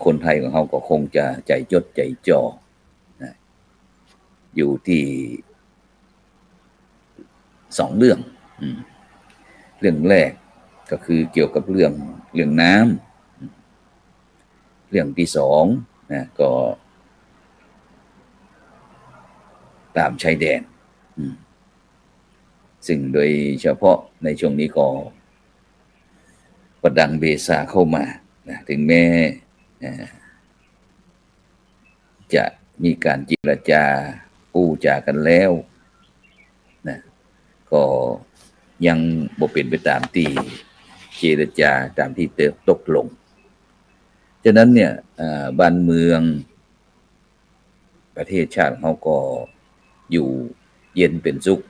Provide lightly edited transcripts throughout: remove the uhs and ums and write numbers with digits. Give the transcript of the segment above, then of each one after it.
คนไทยของเขาก็คงจะใจจดใจจ่ออยู่ที่2 เรื่องเรื่องแรกก็คือเกี่ยวกับเรื่องน้ำเรื่องที่2ก็ตามชายแดนซึ่งโดยเฉพาะในช่วงนี้ก็ประดังเบซาเข้ามาถึงแม้จะมีการเจรจากู้จากันแล้วก็ยังบ่เป็นไปตามที่เจรจาตามที่ตกลงฉะนั้นเนี่ยบ้านเมืองประเทศชาติเขาก็อยู่เย็นเป็นสุข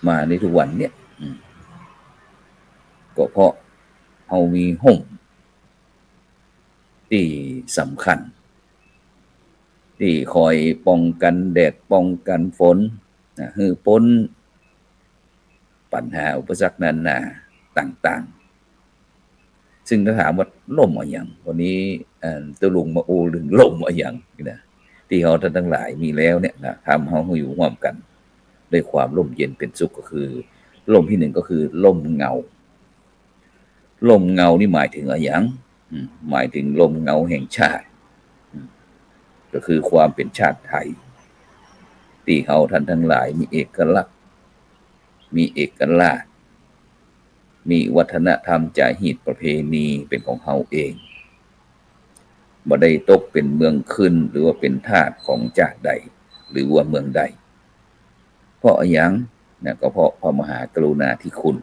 มาในทุกวันเนี่ยก็เพราะเขามีห่มที่สำคัญที่คอยป้องกันแดดป้องกันฝนให้พ้นปัญหาอุปสรรคนานาต่างๆซึ่งถ้าถามว่าล่มอะไรอย่างวันนี้ตัวลุงมาอูถึงล่มอะไรอย่างนะที่เขาท่านทั้งหลายมีแล้วเนี่ยทำเขาอยู่ร่วมกันด้วยความร่มเย็นเป็นสุขก็คือล่มที่หนึ่งก็คือล่มเงาล่มเงานี่หมายถึงอะไรอย่างหมายถึงล่มเงาแห่งชาติก็คือความเป็นชาติไทยที่เขาท่านทั้งหลายมีเอกลักษณ์มีเอกราชมีวัฒนธรรมจารีตประเพณีเป็นของเขาเองบ่ได้ตกเป็นเมืองขึ้นหรือว่าเป็นทาสของชาติใดหรือว่าเมืองใดเพราะอย่างก็เพราะพระมหากรุณาธิคุณ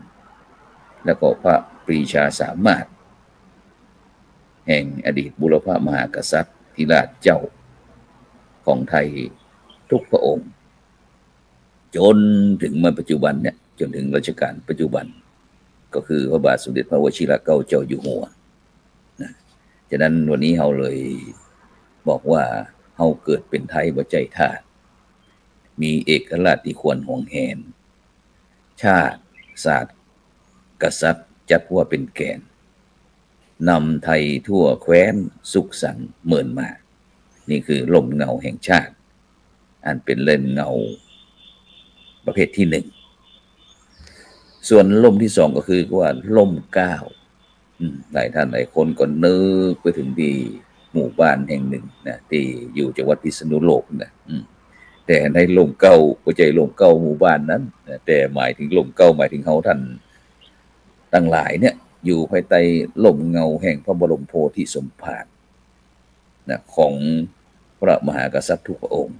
แล้วก็พระปรีชาสามารถแห่งอดีตบุรพมหากษัตริย์ธิราชเจ้าของไทยทุกพระองค์จนถึงมาปัจจุบันเนี่ยจนถึงรัชกาลปัจจุบันก็คือพระบาทสมเด็จพระวชิรเกล้าเจ้าอยู่หัวฉะนั้นวันนี้เราเลยบอกว่าเราเกิดเป็นไทยบ่ใจทาสมีเอกราชที่ควรหวงแหนชาติศาสตร์กษัตริย์จัดว่าเป็นแกนนำไทยทั่วแคว้นสุขสันต์เมินมานี่คือลมเงาแห่งชาติอันเป็นเล่นเงาประเภทที่1ส่วนลมที่2ก็คือว่าลมเก้าหลายท่านหลายคนก็นึกไปถึงที่หมู่บ้านแห่งหนึ่งนะที่อยู่จังหวัดพิษณุโลกนะแต่ในลมเก้าก็ใจลมเก้าหมู่บ้านนั้นแต่หมายถึงลมเก้าหมายถึงเขาท่านทั้งหลายเนี่ยอยู่ภายใต้ลมเงาแห่งพระบรมโพธิสมภารของพระมหากษัตริย์ทุกพระองค์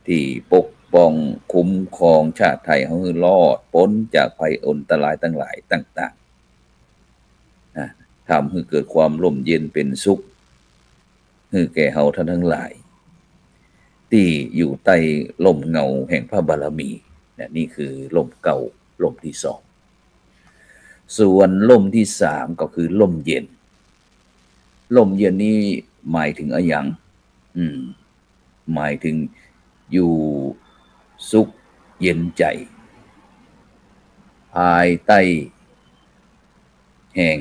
ที่ปกป้องคุ้มครองชาติไทยให้รอดพ้นจากภัยอันตรายทั้งหลายต่างๆทำให้เกิดความร่มเย็นเป็นสุขให้แก่เฮาท่านทั้งหลายที่อยู่ใต้ลมเงาแห่งพระบารมีนี่คือลมเก่าลมที่2ส่วนลมที่3ก็คือลมเย็นลมเย็นนี้หมายถึงอะไรอย่างหมายถึงอยู่สุขเย็นใจภายใต้แห่ง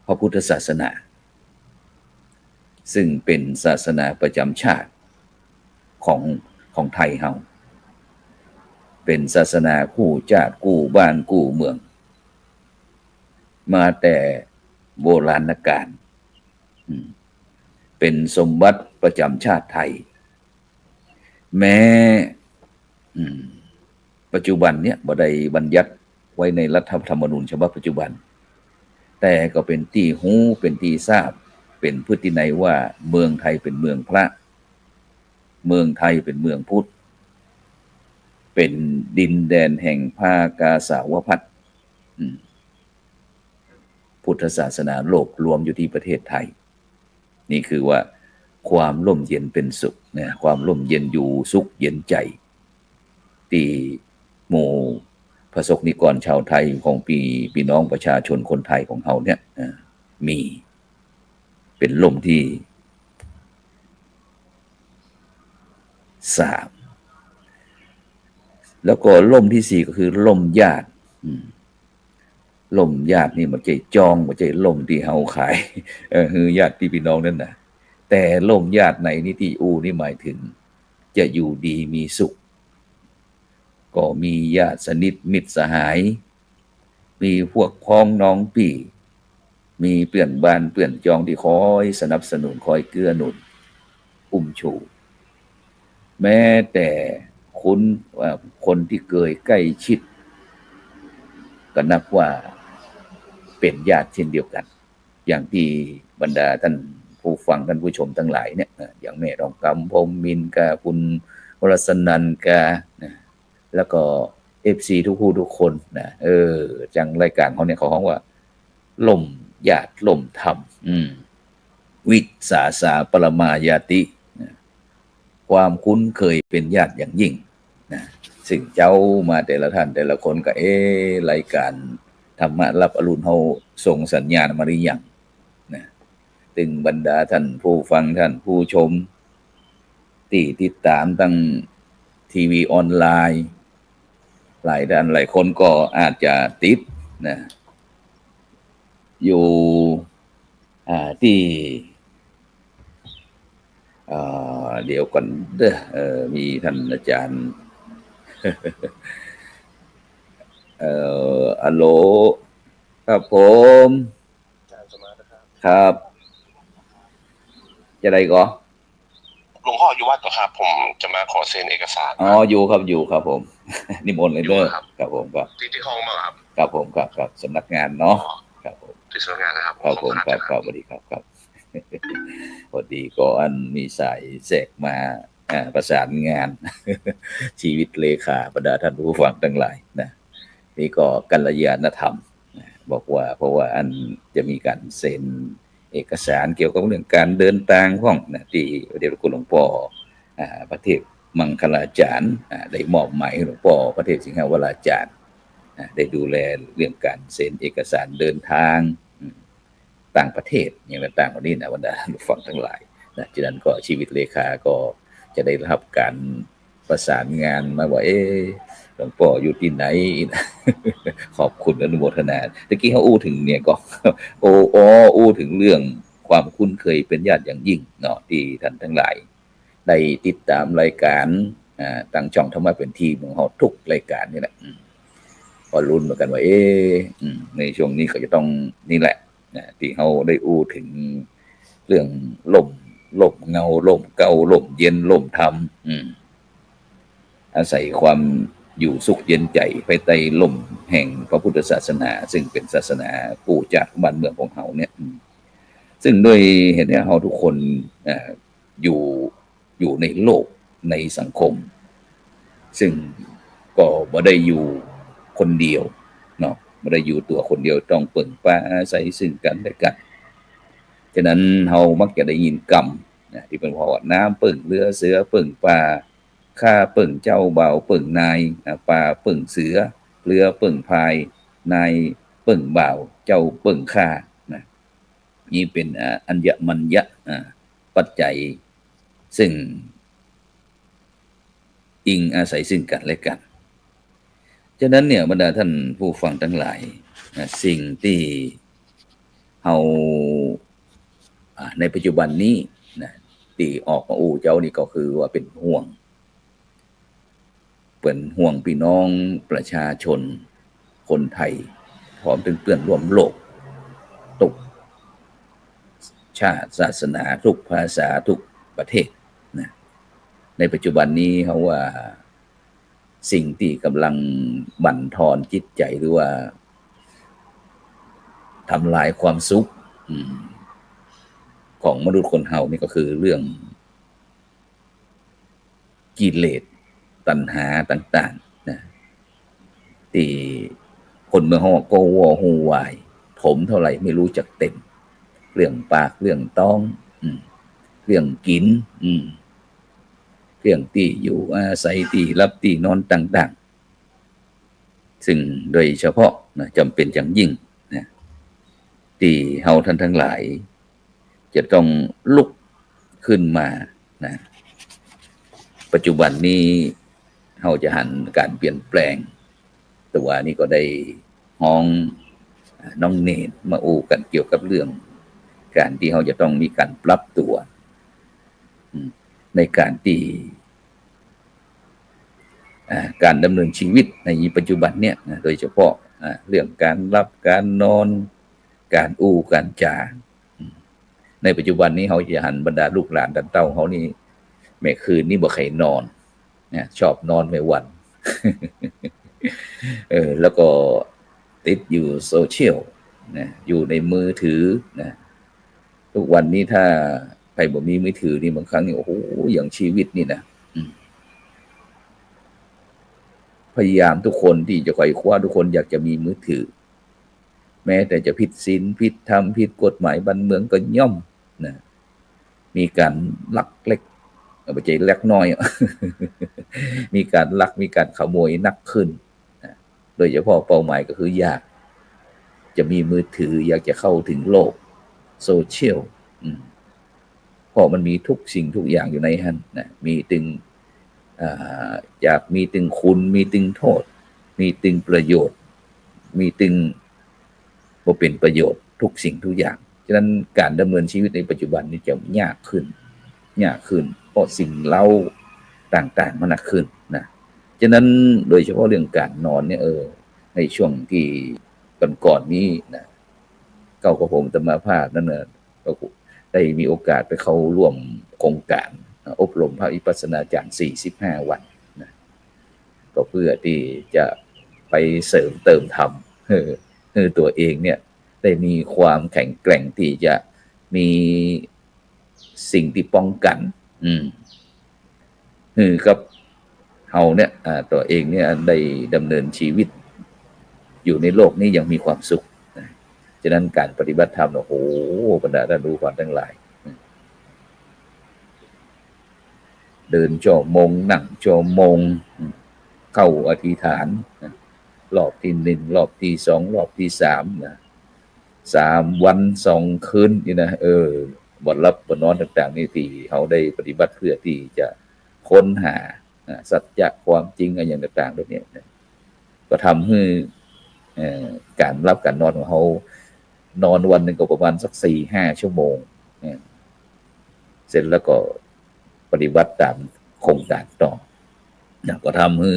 พระพุทธศาสนาซึ่งเป็นศาสนาประจำชาติของไทยเฮาเป็นศาสนาคู่ชาติคู่บ้านคู่เมืองมาแต่โบราณกาลเป็นสมบัติประจำชาติไทยแม้ปัจจุบันเนี่ยบ่ได้บัญญัติไว้ในรัฐธรรมนูญฉบับปัจจุบันแต่ก็เป็นที่ฮู้เป็นที่ทราบเป็นพฤตินัยว่าเมืองไทยเป็นเมืองพระเมืองไทยเป็นเมืองพุทธเป็นดินแดนแห่งภากาสาวพัสต์พุทธศาสนาโลกรวมอยู่ที่ประเทศไทยนี่คือว่าความร่มเย็นเป็นสุขนะความร่มเย็นอยู่สุขเย็นใจที่หมู่ประสบนิกรชาวไทยของพี่น้องประชาชนคนไทยของเราเนี่ยมีเป็นลมที่3แล้วก็ลมที่4ก็คือลมญาติ ล่มญาตินี่มันใจจองมันใจล่มที่เฮาขายคือญาติพี่น้องนั่นน่ะแต่ล่มญาติในนิติอูนี่หมายถึงจะอยู่ดีมีสุขก็มีญาติสนิทมิตรสหายมีพวกพ้องน้องพี่มีเพื่อนบ้านเพื่อนจองที่คอยสนับสนุนคอยเกื้อหนุนอุ้มชูแม้แต่คุณว่าคนที่เคยใกล้ชิดก็นับว่าเป็นญาติเช่นเดียวกันอย่างที่บรรดาท่านผู้ฟังท่านผู้ชมทั้งหลายเนี่ยอย่างแม่รองกำพรหมมินทร์กับคุณวรสนันท์กับแล้วก็FC ทุกผู้ทุกคนนะจังรายการเขาเนี่ยเขาฮ้องว่าล่มญาติล่มธรรมวิสาสาปรมายาติความคุ้นเคยเป็นญาติอย่างยิ่งนะซึ่งเจ้ามาแต่ละท่านแต่ละคนก็รายการธรรมะรับอรุณเฮาส่งสัญญาณมาหรือยังนะถึงบรรดาท่านผู้ฟังท่านผู้ชมที่ติดตามตั้งทีวีออนไลน์หลายด้านหลายคนก็อาจจะติดนะอยู่ที่เดี๋ยวก่อนเด้อมีท่านอาจารย์อัลโหลครับผมครับจะได้ก็หลวงพ่ออยู่วัดเหรอครับผมจะมาขอเซ็นเอกสารอยู่ครับผมนิมนต์เลยเด้อครับผมครับที่ห้องมาครับครับผมครับสำนักงานเนาะครับผมที่สำนักงานนะครับครับผมครับสวัสดีครับพอดีก็อันมีสายแทรกมาประสานงานชีวิตเลขาบรรดาท่านผู้ฟังทั้งหลายนะนี่ก็กัลยาณธรรมบอกว่าเพราะว่าอันจะมีการเซ็นเอกสารเกี่ยวกับเรื่องการเดินทางห้องนะที่เดชคุณหลวงพ่อประเทศมังคลาจารย์ได้มอบหมายให้หลวงพ่อพระเทพสิงหวราจารย์ได้ดูแลเรื่องการเซ็นเอกสารเดินทางต่างประเทศอย่างต่างๆวันนี้นะบรรดาผู้ฟังทั้งหลายนะฉะนั้นก็ชีวิตเลขาก็จะได้รับการประสานงานมาว่าหลวงพ่ออยู่ที่ไหนขอบคุณอนุโมทนาตะกี้เขาอู้ถึงเนี่ยก็อู้ถึงเรื่องความคุ้นเคยเป็นญาติอย่างยิ่งเนาะที่ท่านทั้งหลายได้ติดตามรายการตั้งช่องธรรมะเป็นทีของเขาทุกรายการนี่แหละก็ลุ้นเหมือนกันว่าในช่วงนี้ก็จะต้องนี่แหละที่เขาได้อู้ถึงเรื่องลมเงาลมเก่าลมเย็นลมธรรมอาศัยความอยู่สุขเย็นใจภายใต้ลมแห่งพระพุทธศาสนาซึ่งเป็นศาสนาปู่จากบ้านเมืองของเขาเนี่ยซึ่งโดยเห็นว่าเราทุกคนอยู่ในโลกในสังคมซึ่งก็บ่ได้อยู่คนเดียวเนาะบ่ได้อยู่ตัวคนเดียวต้องเปิ่งป้าอาศัยซึ่งกันและกันฉะนั้นเรามักจะได้ยินคำที่เป็นว่าน้ำเปิ่งเรือเสือเปิ่งปลาข้าเปิ่งเจ้าบ่าวเปิ่งนายปลาเปิ่งเสือเรือเปิ่งพายนายเปิ่งบ่าวเจ้าเปิ่งข้านะนี่เป็นอัญมัญญะปัจจัยซึ่งอิงอาศัยซึ่งกันและกันฉะนั้นเนี่ยบรรดาท่านผู้ฟังทั้งหลายสิ่งที่เราในปัจจุบันนี้นะที่ออกมาเจ้านี่ก็คือว่าเป็นห่วงพี่น้องประชาชนคนไทยพร้อมถึงเพื่อนร่วมโลกทุกชาติศาสนาทุกภาษาทุกประเทศนะในปัจจุบันนี้เขาว่าสิ่งที่กำลังบั่นทอนจิตใจหรือว่าทำลายความสุขของมนุษย์คนเฮานี่ก็คือเรื่องกิเลสตัณหาต่างๆนะที่คนเมืองเฮาก็วอฮูวายถมเท่าไหร่ไม่รู้จักเต็มเรื่องปากเรื่องท้องเรื่องกินเรื่องที่อยู่อาศัยที่รับที่นอนต่างๆซึ่งโดยเฉพาะนะจำเป็นอย่างยิ่งนะที่เฮาท่านทั้งหลายจะต้องลุกขึ้นมานะปัจจุบันนี้เฮาจะหันการเปลี่ยนแปลงแต่ว่านี่ก็ได้ห้อง น้องเนตมาอูกันเกี่ยวกับเรื่องการที่เขาจะต้องมีการปรับตัวในการที่การดำเนินชีวิตในปัจจุบันเนี่ยโดยเฉพาะเรื่องการรับการนอนการอู้การจาในปัจจุบันนี้เขาจะหันบรรดาลูกหลานดันเต้าเขานี่แม่คืนนี่บ่ใครนอนชอบนอนไม่วัน แล้วก็ติดอยู่โซเชียลอยู่ในมือถือนะทุกวันนี้ถ้าใครบ่มีมือถือนี่บางครั้งนี่โอ้โหอย่างชีวิตนี่นะพยายามทุกคนที่จะไขว่คว้าทุกคนอยากจะมีมือถือแม้แต่จะผิดศีลผิดธรรมผิดกฎหมายบ้านเมืองก็ย่อมนะมีการลักเล็กไม่ใช่เล็กน้อย มีการลักมีการขโมยนักขึ้นนะโดยเฉพาะเป้าหมายก็คืออยากจะมีมือถืออยากจะเข้าถึงโลกโซเชียลเพราะมันมีทุกสิ่งทุกอย่างอยู่ในนั้นนะมีตึงอยากมีตึงคุณมีตึงโทษมีตึงประโยชน์มีตึงบ่เป็นประโยชน์ทุกสิ่งทุกอย่างฉะนั้นการดำเนินชีวิตในปัจจุบันนี้จะยากขึ้นเพราะสิ่งเล่าต่างๆมันหนักขึ้นนะฉะนั้นโดยเฉพาะเรื่องการนอนเนี่ยในช่วงที่ก่อนนี้นะเก้ากับผมธรรมภาพนั่นน่ะก็ได้มีโอกาสไปเข้าร่วมโครงการอบรมพระวิปัสสนาจารย์45 วันนะก็เพื่อที่จะไปเสริมเติมธรรมตัวเองเนี่ยได้มีความแข็งแกร่งที่จะมีสิ่งที่ป้องกันกับเฮาเนี่ยตัวเองเนี่ยได้ดำเนินชีวิตอยู่ในโลกนี้ยังมีความสุขฉะนั้นการปฏิบัติธรรมโอ้โหบรรดาท่านรู้ความทั้งหลายเดินชั่วโมงนั่งชั่วโมงเข้าอธิษฐานรอบที่1รอบที่2รอบที่3นะ3 วัน 2 คืนนี่นะบ่หลับบ่นอนต่างๆนี่ที่เขาได้ปฏิบัติเพื่อที่จะค้นหาสัจจะความจริงอะไรอย่างต่างๆด้วยเนี่ยก็ทำให้การรับการนอนของเขานอนวันหนึ่งก็ประมาณสัก 4-5 ชั่วโมงเสร็จแล้วก็ปฏิบัติตามโครงการต่อก็ทำให้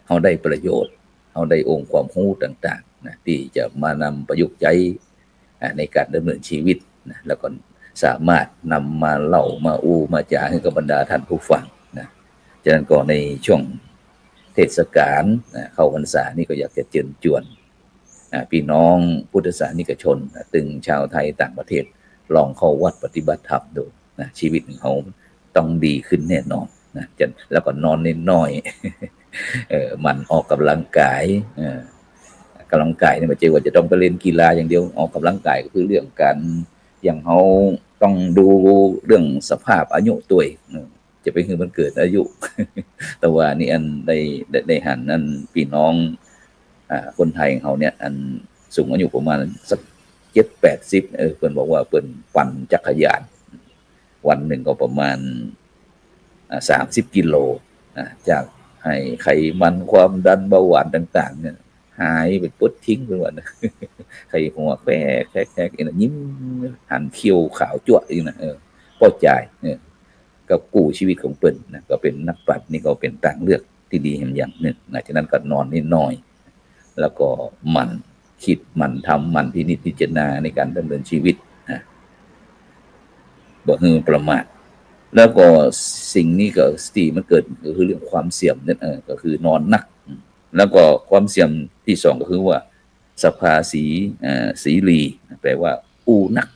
เขาได้ประโยชน์เขาได้องค์ความรู้ต่างๆนะที่จะมานำประยุกต์ใช้ในการดำเนินชีวิตนะแล้วก็สามารถนำมาเล่ามาอู้มาจาให้กับบรรดาท่านผู้ฟังนะฉะนั้นก็ในช่วงเทศกาลเข้าพรรษานี่ก็อยากจะเชิญชวนพี่น้องพุทธศาสนิกชนตึงชาวไทยต่างประเทศลองเข้าวัดปฏิบัติธรรมดูนะชีวิตของเขาต้องดีขึ้นแน่นอนนะแล้วก็นอนน้อยๆมันออกกำลังกายกำลังกายเนี่ยไม่ใช่ว่าจะต้องไปเล่นกีฬาอย่างเดียวออกกำลังกายก็คือเรื่องการอย่างเขาต้องดูเรื่องสภาพอายุตัวจะไปคือมันเกิดอายุ แต่ว่านี่อันได้หันนั่นพี่น้องคนไทยของเขาเนี่ยอันสูงอายุประมาณสัก70-80เพิ่นบอกว่าเพิ่นปั่นจักรยานวันหนึ่งก็ประมาณ30 กิโลจากให้ไขมันความดันเบาหวานต่างๆเนี่ยหายไปปุ๊บทิ้งไปหมดไขหัวแฝกยิ้มหันเขี้ยวขาวจั่วอีกนะพอใจก็กู้ชีวิตของเปิ้นนะก็เป็นนักปราชญ์นี่ก็เป็นทางเลือกที่ดีอย่างหนึ่งนะฉะนั้นก็นอนนิดหน่อยแล้วก็มันคิดมันทำมันพินิจพิจารณาในการดำเนินชีวิตบ่ฮือประมาทแล้วก็สิ่งนี้ก็ที่มันเกิดก็คือเรื่องความเสี่ยมนั่นก็คือนอนนักแล้วก็ความเสี่ยมที่2ก็คือว่าสภาสีลีแปลว่าอูนัก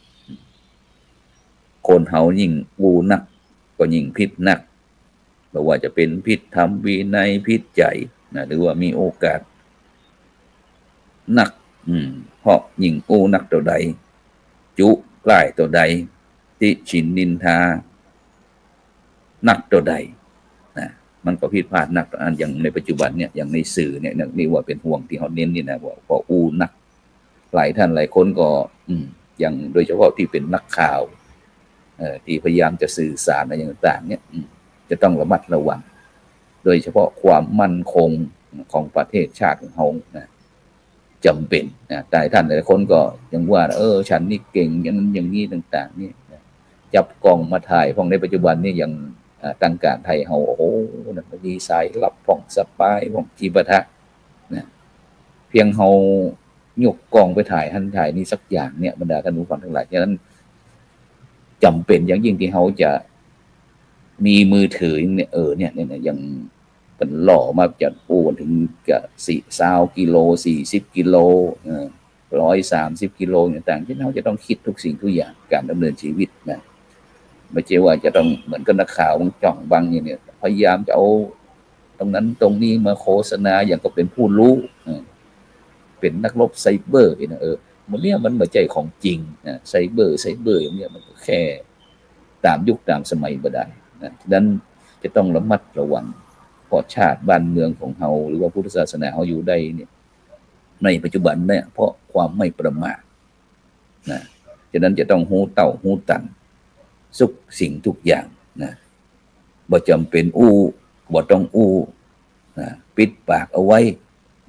คนเฮายิ่งอูนักก็ยิ่งพิษนักไม่ว่าจะเป็นพิษธรรมวินัยพิษใจหรือว่ามีโอกาสนักเพราะยิ่งอูนักตัวใดจุใกล้ตัวใดติฉินนินทานักตัวใดนะมันก็ผิดพลาดนักอันอย่างในปัจจุบันเนี่ยอย่างในสื่อเนี่ยนี่ว่าเป็นห่วงที่เขาเน้นนี่นะว่าพออูนักหลายท่านหลายคนก็อย่างโดยเฉพาะที่เป็นนักข่าวที่พยายามจะสื่อสารอะไรต่างๆเนี่ยจะต้องระมัดระวังโดยเฉพาะความมั่นคงของประเทศชาติของเขานะ จำเป็นแต่ท่านหลายคนก็ยังว่าฉันนี่เก่งอย่างนั้นอย่างนี้ต่างๆนี่จับกล้องมาถ่ายพวกในปัจจุบันนี่ยังต่างการไทยเฮาโอ้โหดีไซน์ลับผ่องสปายผ่องจีบะทะนะเพียงเฮายกกล้องไปถ่ายหันถ่ายนี่สักอย่างเนี่ยบรรดาท่านผู้ฟังทั้งหลายฉะนั้นจำเป็นอย่างยิ่งที่เฮาจะมีมือถือเนี่ยเนี่ยยังเป็นหล่อมาจากถึงจะ40กิโล40กิโล130กิโลต่างๆที่เราจะต้องคิดทุกสิ่งทุกอย่างการดำเนินชีวิตนะไม่ใช่ว่าจะต้องเหมือนกับนักข่าวบางจ่องบางเนี่ยพยายามจะเอาตรงนั้นตรงนี้มาโฆษณาอย่างก็เป็นผู้รู้เป็นนักรบไซเบอร์นะมันเนี่ยมันไม่ใช่ของจริงนะไซเบอร์อย่างเนี้ยมันก็แค่ตามยุคตามสมัยบ่ได้นะฉะนั้นจะต้องระมัดระวังเพราะชาติบ้านเมืองของเฮาหรือว่าพุทธศาสนาเฮาอยู่ได้เนี่ยในปัจจุบันเนี่ยเพราะความไม่ประมาทนะฉะนั้นจะต้องหูเต่าหูตันทุกสิ่งทุกอย่างนะบ่จำเป็นบ่ต้องนะปิดปากเอาไว้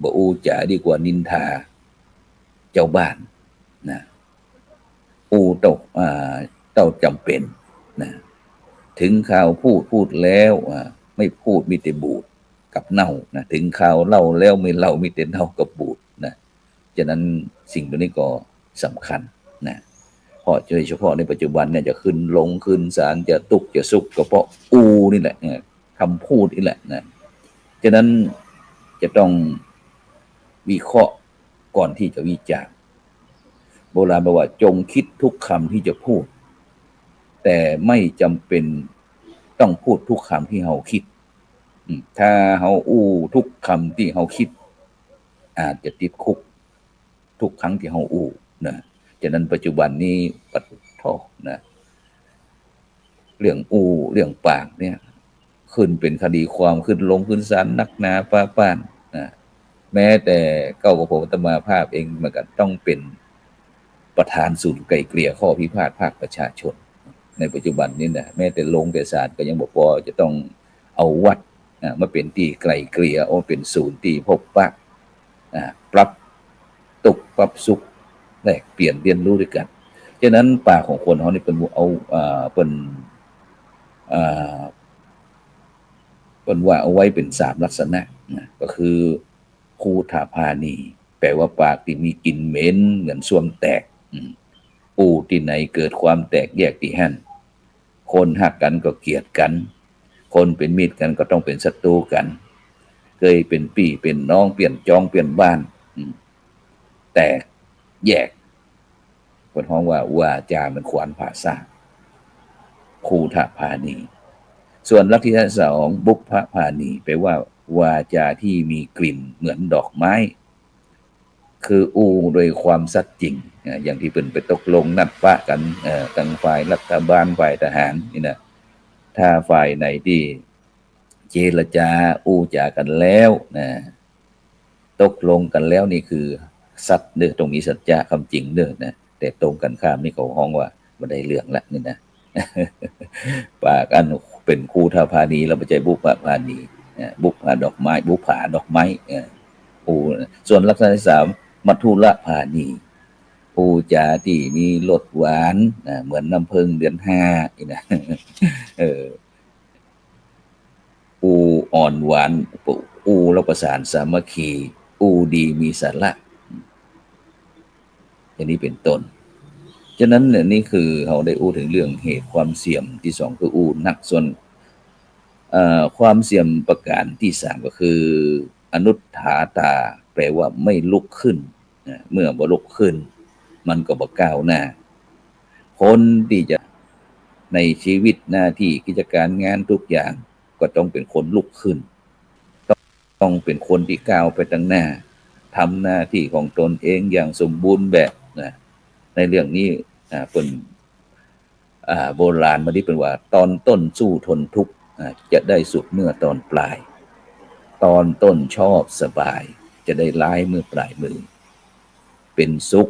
บ่จะดีกว่านินทาเจ้าบ้านนะเต่าจำเป็นนะถึงข่าวพูดแล้วไม่พูดมีแต่บูดกับเน่านะถึงข่าวเล่าแล้วไม่เล่ามีแต่เน่ากับบูดนะฉะนั้นสิ่งตัวนี้ก็สำคัญนะเพราะโดยเฉพาะในปัจจุบันเนี่ยจะขึ้นศาลจะตุกจะสุกก็เพราะนี่แหละคำพูดนี่แหละนะฉะนั้นจะต้องวิเคราะห์ก่อนที่จะวิจารณ์โบราณบอกว่าจงคิดทุกคำที่จะพูดแต่ไม่จำเป็นต้องพูดทุกคำที่เราคิดถ้าเราทุกคำที่เราคิดอาจจะติดคุกทุกครั้งที่เรานะฉะนั้นปัจจุบันนี้ปัดท่อนะเรื่องปากเนี่ยขึ้นเป็นคดีความขึ้นศาลนักหนาฟ้าป้านนะแม้แต่เก้ากับผมอาตมาภาพเองมันก็ต้องเป็นประธานศูนย์ไกล่เกลี่ยข้อพิพาทภาคประชาชนในปัจจุบันนี้นะแม้แต่แต่ศาลก็ยังบอกว่าจะต้องเอาวัดมาเป็นที่ไกล่เกลี่ยเป็นศูนย์ที่พบปะปรับตุกปรับสุขแลกเปลี่ยนเรียนรู้ด้วยกันฉะนั้นปากของคนเขานี่เป็นเป็นว่าเอาไว้เป็น3ลักษณะนะก็คือคูถาพานีแปลว่าปากที่มีกลิ่นเหม็นเหมือนส้วมแตกที่ไหนเกิดความแตกแยกที่หั่นคนหักกันก็เกลียดกันคนเป็นมิตรกันก็ต้องเป็นศัตรูกันเคยเป็นพี่เป็นน้องเปลี่ยนจองเปลี่ยนบ้านแตกแยกคนฮ้องว่าวาจามันขวานผ่าซากคูถาพานีส่วนลักษณะที่2บุพพานีแปลว่าวาจาที่มีกลิ่นเหมือนดอกไม้คือโดยความสัตย์จริงอย่างที่เป็นไปตกลงนัดปะกันทั้งฝ่ายรัฐบาลฝ่ายทหารนี่นะถ้าฝ่ายไหนที่เจรจาจากันแล้วนะตกลงกันแล้วนี่คือสัตย์ตรงนี้สัจจะคำจริงนะแต่ตรงกันข้ามนี่เขาฮ้องว่าบ่ได้เรื่องละนี่นะปากอันเป็นคูถาพานีแล้วไม่ใช่บุพพานีบุพผาดอกไม้บุพผาดอกไม้ส่วนลักษณะที่3มัทุลพานีจาที่มีรสหวานเหมือนน้ำผึ้งเดือน5นี่นะอ่อนหวานแล้วประสานสามัคคีดีมีสาระอย่างนี้เป็นต้นฉะนั้นเนี่ยนี่คือเราได้ถึงเรื่องเหตุความเสี่ยมที่2คือหนักส่วนความเสี่ยมประการที่3ก็คืออนุทธาตาแปลว่าไม่ลุกขึ้นเมื่อบ่ลุกขึ้นมันก็บ่ก้าวหน้าคนที่จะในชีวิตหน้าที่กิจการงานทุกอย่างก็ต้องเป็นคนลุกขึ้นต้องเป็นคนที่ก้าวไปข้างหน้าทำหน้าที่ของตนเองอย่างสมบูรณ์แบบนะในเรื่องนี้เป็นโบราณมาที่เป็นว่าตอนต้นสู้ทนทุกข์จะได้สุขเมื่อตอนปลายตอนต้นชอบสบายจะได้ร้ายเมื่อปลายมือเป็นสุข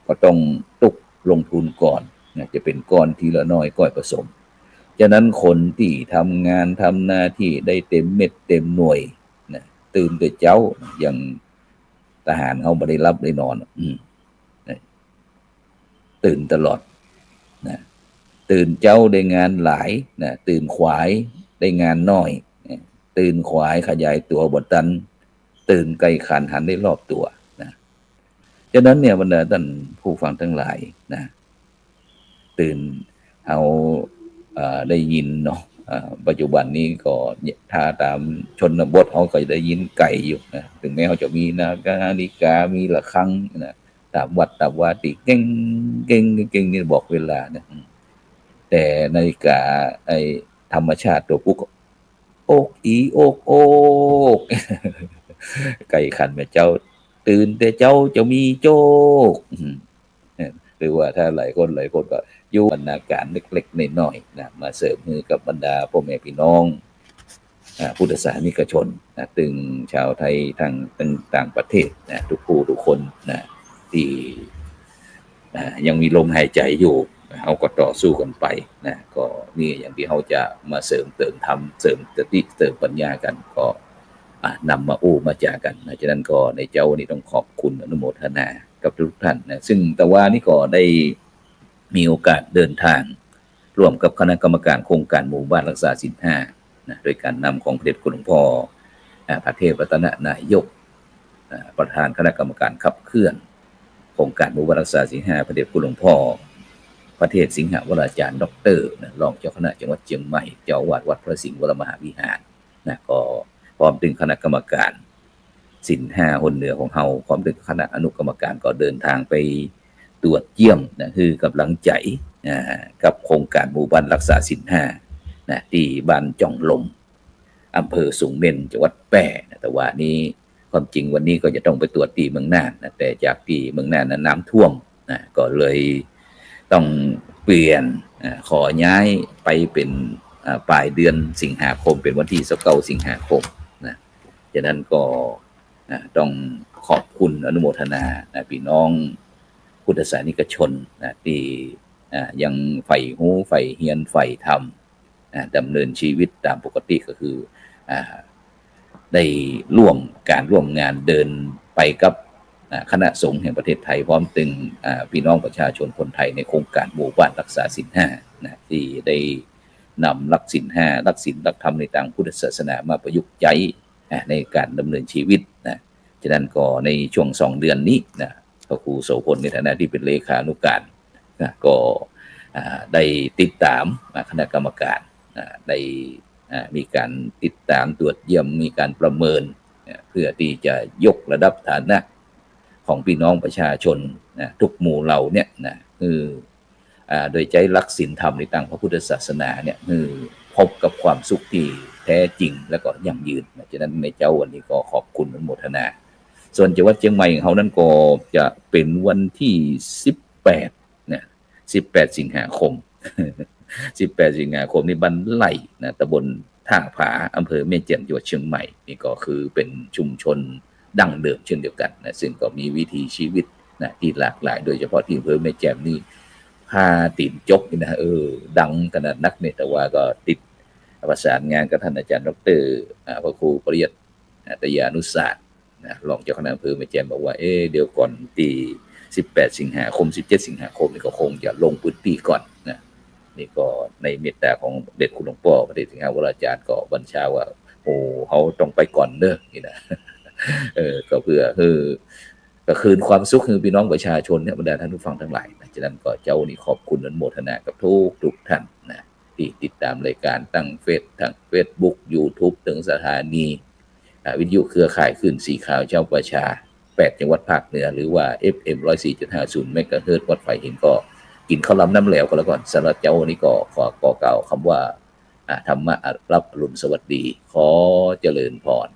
ก็ต้องตุกลงทุนก่อนจะเป็นก้อนทีละน้อยก้อยผสมฉะนั้นคนที่ทำงานทำหน้าที่ได้เต็มเม็ดเต็มหน่วยตื่นแต่เจ้าอย่าง ทหารเขาบ่ได้รับได้นอนตื่นตลอดนะตื่นเจ้าได้งานหลายนะตื่นขวายได้งานน้อยตื่นขวายขยายตัวบ่ตันตื่นไกลขันหันได้รอบตัวนะฉะนั้นเนี่ยบรรดาท่านผู้ฟังทั้งหลายนะตื่นเอาได้ยินเนาะปัจจุบันนี้ก็ถ้าตามชนบทเขาก็จะได้ยินไก่อยู่นะถึงแม้เขาจะมีนาฬิกามีระฆังนะตามวัดตามวาติเก่งเก่งเก่งนี่บอกเวลานะแต่นาฬิกาไอ้ธรรมชาติตัวปุ๊กโอกอีโอกโอกไก่ขันแม่เจ้าตื่นแต่เจ้าจะมีโจกหรือว่าถ้าหลายคนก็อยู่บรรณาการเล็กๆน้อยๆนะมาเสริมมือกับบรรดาพ่อแม่พี่น้องพุทธศาสนิกชนนะตึงชาวไทยทางต่างประเทศนะทุกผู้ทุกคนนะที่ยังมีลมหายใจอยู่เขาก็ต่อสู้กันไปนะก็นี่อย่างที่เขาจะมาเสริมเติมธรรมเสริมสติเสริมปัญญากันก็นำมาอู้มาจากันนะฉะนั้นก็ในเจ้านี่ต้องขอบคุณอนุโมทนากับทุกท่านนะซึ่งแต่ว่านี่ก็ได้มีโอกาสเดินทางร่วมกับคณะกรรมการโครงการหมู่บ้านรักษาศีล5นะโดยการนำของพระเดชคุณหลวงพ่อพระเทพรัตนนายกประธานคณะกรรมการขับเคลื่อนโครงการหมู่บ้านรักษาศีล5พระเดชคุณหลวงพ่อพระเทพสิงหวราจารย์ดร.รองเจ้าคณะจังหวัดเชียงใหม่เจ้าอาวาสวัดพระสิงห์วรมหาวิหารนะก็พร้อมถึงคณะกรรมการศีล5คนเหนือของเฮาพร้อมถึงคณะอนุกรรมการก็เดินทางไปตรวจเยี่ยมนะคือกำลังใจกับโครงการหมู่บ้านรักษาศีล5นะที่บ้านจ่องลมอำเภอสูงเม่นจังหวัดแพร่นะแต่ว่านี้ความจริงวันนี้ก็จะต้องไปตรวจที่เมืองน่านนะแต่จากที่เมืองน่านนั้นน้ำท่วมนะก็เลยต้องเปลี่ยนขอย้ายไปเป็นปลายเดือนสิงหาคมเป็นวันที่29สิงหาคมนะฉะนั้นก็ต้องขอบคุณอนุโมทนานะพี่น้องพุทธศาสนิกชนนะที่ยังใฝ่หูใฝ่เฮียนใฝ่ธรรมดำเนินชีวิตตามปกติก็คือได้ร่วมงานเดินไปกับคณะสงฆ์แห่งประเทศไทยพร้อมถึงพี่น้องประชาชนคนไทยในโครงการหมู่บ้านรักษาศีล5นะที่ได้นำหลักศีล5หลักศีลหลักธรรมในทางพุทธศาสนามาประยุกต์ใช้ในการดำเนินชีวิตนะฉะนั้นก็ในช่วง2เดือนนี้นะพระครูโสพลในฐานะที่เป็นเลขานุการนะก็ได้ติดตามคณะกรรมการได้มีการติดตามตรวจเยี่ยมมีการประเมินเพื่อที่จะยกระดับฐานะของพี่น้องประชาชนทุกหมู่เหล่าเนี่ยนะคือโดยใจรักศีลธรรมในทางพระพุทธศาสนาเนี่ยคือพบกับความสุขที่แท้จริงและก็ยั่งยืนฉะนั้นในเจ้าวันนี้ก็ขอบคุณอนุโมทนาส่วนจังหวัดเชียงใหม่ของเขานั้นก็จะเป็นวันที่18นะ18สิงหาคม18สิงหาคมนี่บ้านไร่นะตำบลท่าผาอำเภอแม่แจ่มจังหวัดเชียงใหม่นี่ก็คือเป็นชุมชนดั้งเดิมเช่นเดียวกันนะซึ่งก็มีวิถีชีวิตนะที่หลากหลายโดยเฉพาะที่อำเภอแม่แจ่มนี่ผ้าตีนจกนี่นะดังขนาดนักเนี่ยแต่ว่าก็ติดประสานงานกับท่านอาจารย์ดร.พระครูปริยัติตยานุศาสตร์นะรองเจ้าคณะอำเภอแม่แจ่มบอกว่าเดี๋ยวก่อนที่18สิงหาคม17สิงหาคมนี่ก็คงจะลงพื้นที่ก่อนนะนี่ก็ในเมตตาของเด็จคุณหลวงพ่อพระเดชสิงหวราจารย์ก็บัญชาว่าเขาต้องไปก่อนเด้อนี่นะก็เพื่อก็คืนความสุขให้พี่น้องประชาชนเนี่ยบรรดาท่านผู้ฟังทั้งหลายนะฉะนั้นก็เจ้านี่ขอบคุณอนุโมทนากับทุกท่านนะที่ติดตามรายการทั้งเฟซบุ๊ก YouTube ถึงสถานีวิทยุเครือข่ายขึ้นสีขาวเจ้าประชา8จังหวัดภาคเหนือหรือว่า FM 104.50 เมกะเฮิรตซ์วัดไฟเห็นก็กินข้าวล้ำน้ำเหลวก็แล้วก่อนสำหรับเจ้านี้ก็ขอกล่าวคำว่าธรรมะรับอรุณสวัสดีขอเจริญพร